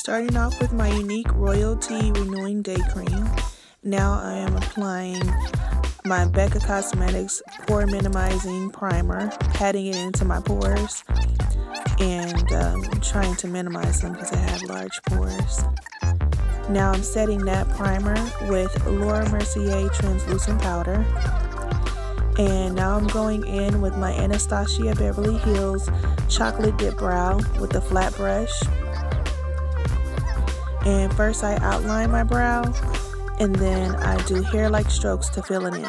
Starting off with my Younique Royalty Renewing Day Cream. Now I am applying my Becca Cosmetics Pore Minimizing Primer, patting it into my pores, and trying to minimize them because I have large pores. Now I'm setting that primer with Laura Mercier Translucent Powder. And now I'm going in with my Anastasia Beverly Hills Chocolate Dip Brow with a flat brush. And first I outline my brow, and then I do hair-like strokes to fill it in.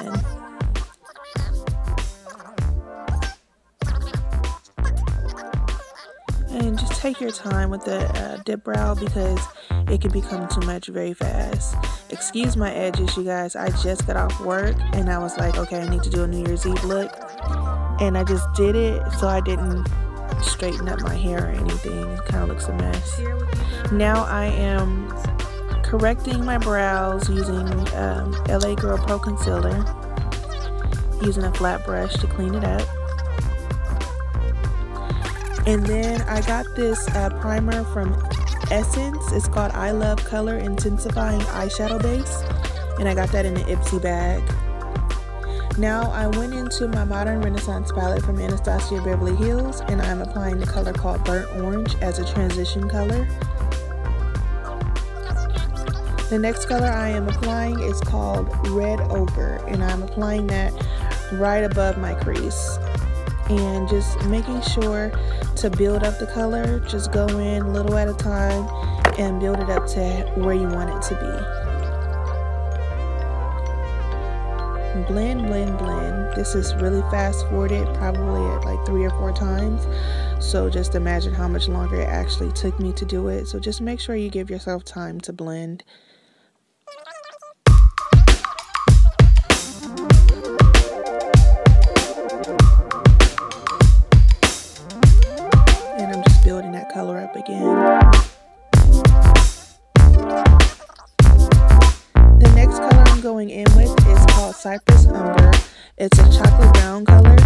And just take your time with the dip brow because it can become too much very fast. Excuse my edges, you guys. I just got off work and I was like, okay, I need to do a New Year's Eve look. And I just did it so I didn't straighten up my hair or anything. It kind of looks a mess. Now I am correcting my brows using LA Girl Pro Concealer, using a flat brush to clean it up. And then I got this primer from Essence. It's called I Love Color Intensifying Eyeshadow Base, and I got that in an Ipsy bag. Now I went into my Modern Renaissance palette from Anastasia Beverly Hills, and I'm applying the color called Burnt Orange as a transition color. The next color I am applying is called Red Ochre, and I'm applying that right above my crease. And just making sure to build up the color. Just go in little at a time and build it up to where you want it to be. Blend, blend, blend. This is really fast forwarded, probably at like 3 or 4 times. So just imagine how much longer it actually took me to do it. So just make sure you give yourself time to blend. Building that color up again. The next color I'm going in with is called Cypress Umber. It's a chocolate brown color,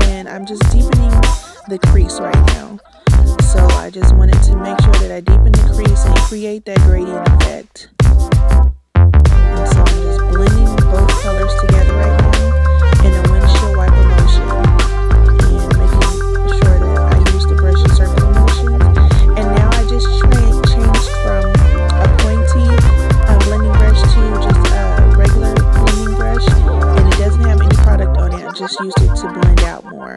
and I'm just deepening the crease right now. So I just wanted to make sure that I deepen the crease and create that gradient effect. And so I'm just blending both colors together right now in a windshield wiper motion, and making sure that I use the brush in circular motion. And now I just changed from a pointy blending brush to just a regular blending brush, and it doesn't have any product on it. I just used it to blend out more.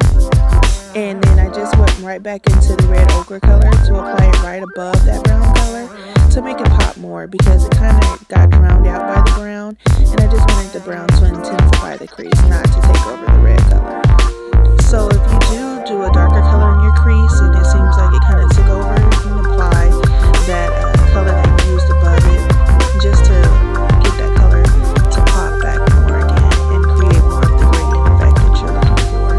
And then I just went right back into the red ochre color to apply it right above that brown color to make it pop more, because it kind of got drowned out by the brown, and I just wanted the brown to intensify the crease, not to take over the red color. So if you do a darker color in your crease and it seems like it kind of took over, you can apply that color that you used above it just to get that color to pop back more again and create more of the gradient effect that you're looking for.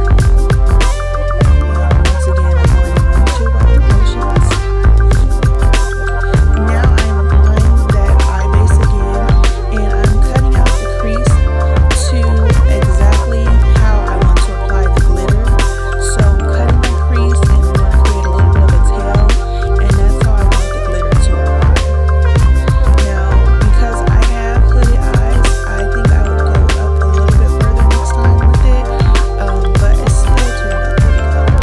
And once again, I'm going in windshield wiper motions. Now I'm applying that eye base again, and I'm cutting out the crease to exactly how I want to apply the glitter. So I'm cutting my crease and I'm going to create a little bit of a tail, and that's how I want the glitter to apply. Now, because I have hooded eyes, I think I would go up a little bit further next time with it, but it still turned out pretty good.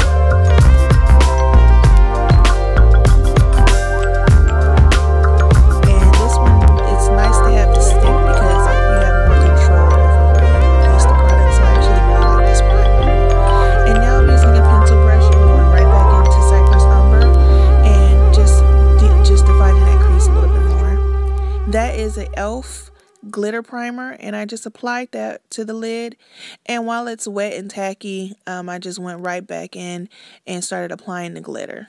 And this one, it's nice to have the stick because you have more control over where you place the product, so I actually really like this primer. And now I'm using a pencil brush and going right back into Cypress Umber and just defining that crease a little bit more. That is an e.l.f. glitter primer, and I just applied that to the lid. And while it's wet and tacky, I just went right back in and started applying the glitter.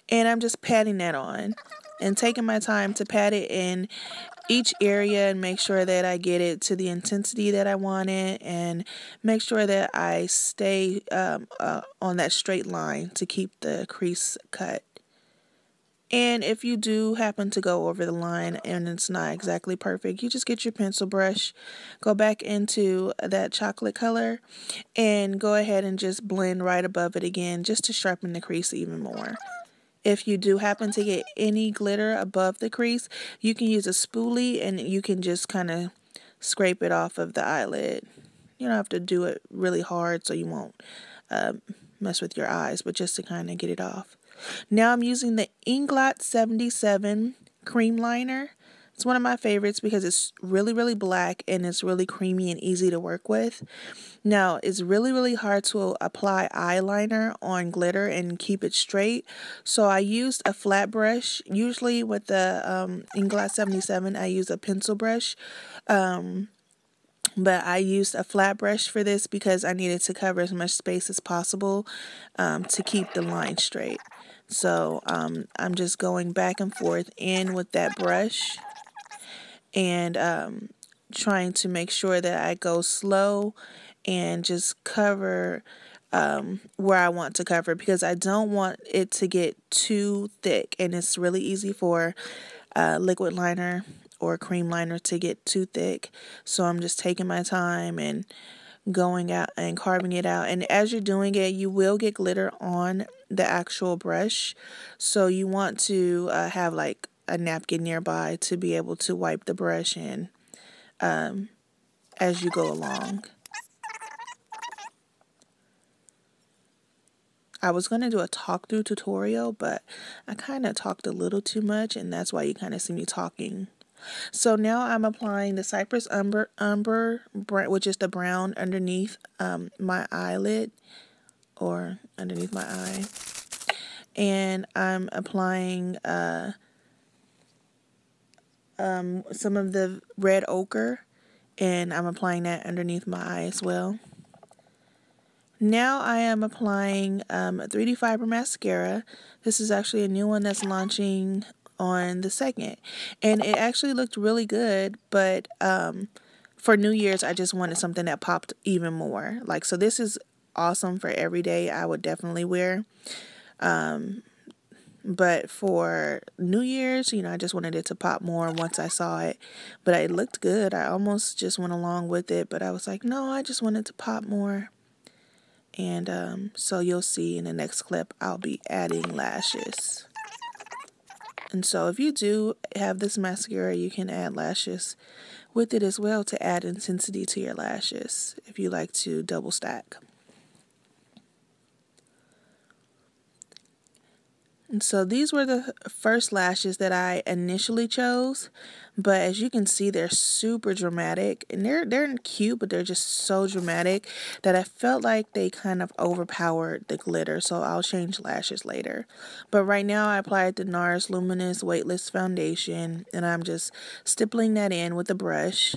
And I'm just patting that on and taking my time to pat it in each area and make sure that I get it to the intensity that I want it, and make sure that I stay on that straight line to keep the crease cut. And if you do happen to go over the line and it's not exactly perfect, you just get your pencil brush, go back into that chocolate color, and go ahead and just blend right above it again just to sharpen the crease even more. If you do happen to get any glitter above the crease, you can use a spoolie and you can just kind of scrape it off of the eyelid. You don't have to do it really hard so you won't mess with your eyes, but just to kind of get it off. Now I'm using the Inglot 77 cream liner. It's one of my favorites because it's really, really black and it's really creamy and easy to work with. Now, it's really, really hard to apply eyeliner on glitter and keep it straight. So I used a flat brush. Usually with the Inglot 77, I use a pencil brush. But I used a flat brush for this because I needed to cover as much space as possible to keep the line straight. So I'm just going back and forth in with that brush and trying to make sure that I go slow and just cover where I want to cover, because I don't want it to get too thick, and it's really easy for liquid liner or cream liner to get too thick. So I'm just taking my time and going out and carving it out. And as you're doing it, you will get glitter on the actual brush, so you want to have like a napkin nearby to be able to wipe the brush in as you go along. I was going to do a talk-through tutorial, but I kind of talked a little too much, and that's why you kind of see me talking. So now I'm applying the Cypress Umber, which is the brown underneath my eyelid, or underneath my eye. And I'm applying some of the red ochre, and I'm applying that underneath my eye as well. Now I am applying a 3D Fiber Mascara. This is actually a new one that's launching on the 2nd. And it actually looked really good, but for New Year's, I just wanted something that popped even more. Like, so this is awesome for every day. I would definitely wear. But for New Year's, you know, I just wanted it to pop more once I saw it. But it looked good. I almost just went along with it, but I was like, no, I just wanted to pop more. And so you'll see in the next clip, I'll be adding lashes. And so if you do have this mascara, you can add lashes with it as well to add intensity to your lashes if you like to double stack. And so these were the first lashes that I initially chose, but as you can see, they're super dramatic, and they're cute, but they're just so dramatic that I felt like they kind of overpowered the glitter, so I'll change lashes later. But right now I applied the NARS Luminous Weightless Foundation, and I'm just stippling that in with a brush.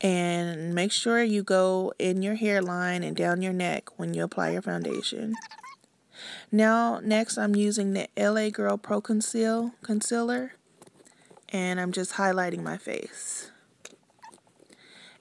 And make sure you go in your hairline and down your neck when you apply your foundation. Now, next I'm using the LA Girl Pro Concealer, and I'm just highlighting my face.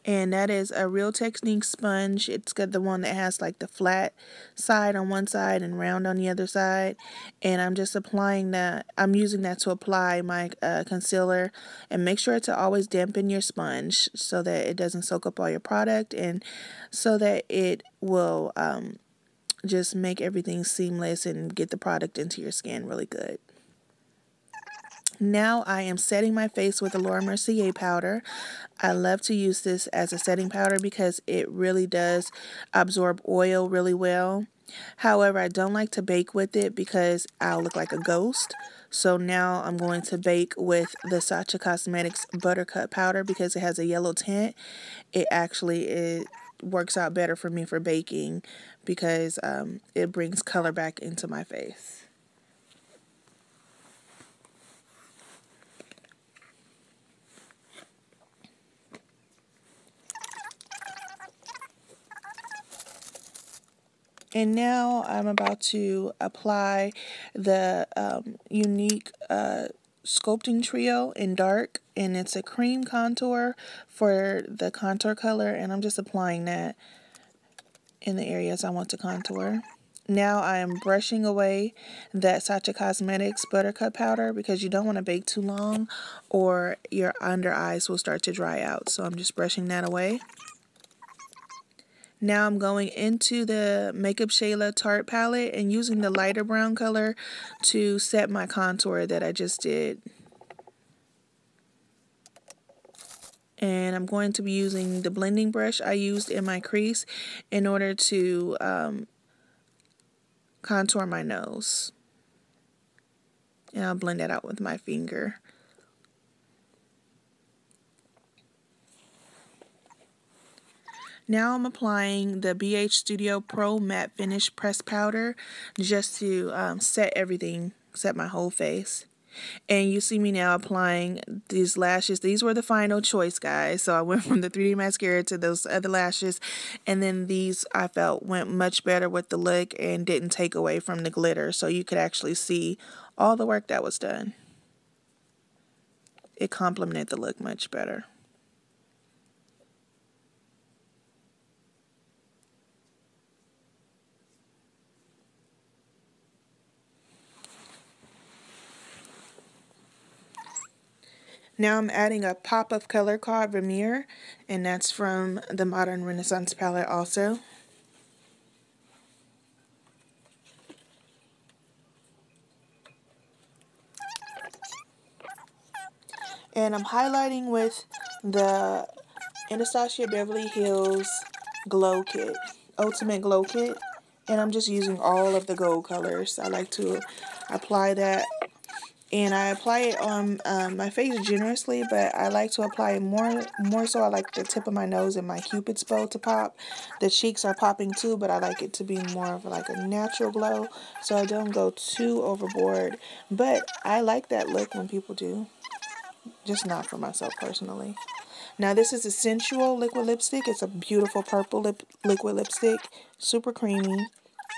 And that is a Real Technique sponge. It's got the one that has like the flat side on one side and round on the other side. And I'm just applying that. I'm using that to apply my concealer. And make sure to always dampen your sponge so that it doesn't soak up all your product, and so that it will just make everything seamless and get the product into your skin really good. Now I am setting my face with the Laura Mercier powder. I love to use this as a setting powder because it really does absorb oil really well. However, I don't like to bake with it because I'll look like a ghost. So now I'm going to bake with the Sacha Cosmetics Buttercup powder because it has a yellow tint. It works out better for me for baking because it brings color back into my face. And now I'm about to apply the Younique Sculpting Trio in dark, and it's a cream contour for the contour color, and I'm just applying that in the areas I want to contour. Now I am brushing away that Sacha Cosmetics Buttercup powder because you don't want to bake too long or your under eyes will start to dry out. So I'm just brushing that away. Now I'm going into the makeuphayla Tarte palette and using the lighter brown color to set my contour that I just did. And I'm going to be using the blending brush I used in my crease in order to contour my nose. And I'll blend that out with my finger. Now I'm applying the BH Studio Pro Matte Finish Press Powder just to set my whole face. And you see me now applying these lashes. These were the final choice, guys. So I went from the 3D mascara to those other lashes. And then these I felt went much better with the look and didn't take away from the glitter. So you could actually see all the work that was done. It complemented the look much better. Now I'm adding a pop of color called Vermeer, and that's from the Modern Renaissance palette also. And I'm highlighting with the Anastasia Beverly Hills Glow Kit, Ultimate Glow Kit, and I'm just using all of the gold colors. I like to apply that. And I apply it on my face generously, but I like to apply it more so I like the tip of my nose and my Cupid's bow to pop. The cheeks are popping too, but I like it to be more of like a natural glow, so I don't go too overboard. But I like that look when people do, just not for myself personally. Now this is a Sensual liquid lipstick. It's a beautiful purple liquid lipstick, super creamy.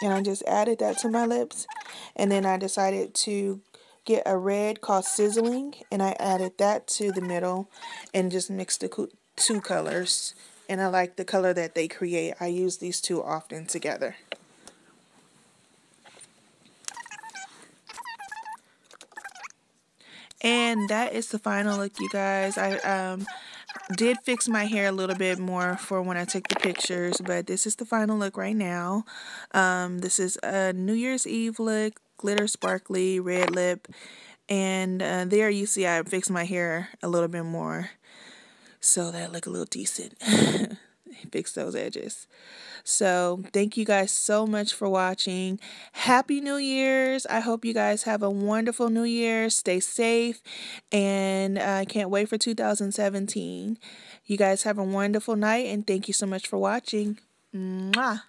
And I just added that to my lips. And then I decided to get a red called Sizzling, and I added that to the middle and just mixed the two colors. And I like the color that they create. I use these two often together. And that is the final look, you guys. I did fix my hair a little bit more for when I took the pictures, but this is the final look right now. This is a New Year's Eve look, glitter sparkly, red lip, and there you see I fixed my hair a little bit more so that look a little decent. Fix those edges. So thank you guys so much for watching. Happy New Year's. I hope you guys have a wonderful New Year. Stay safe, and I can't wait for 2017. You guys have a wonderful night, and thank you so much for watching. Mwah.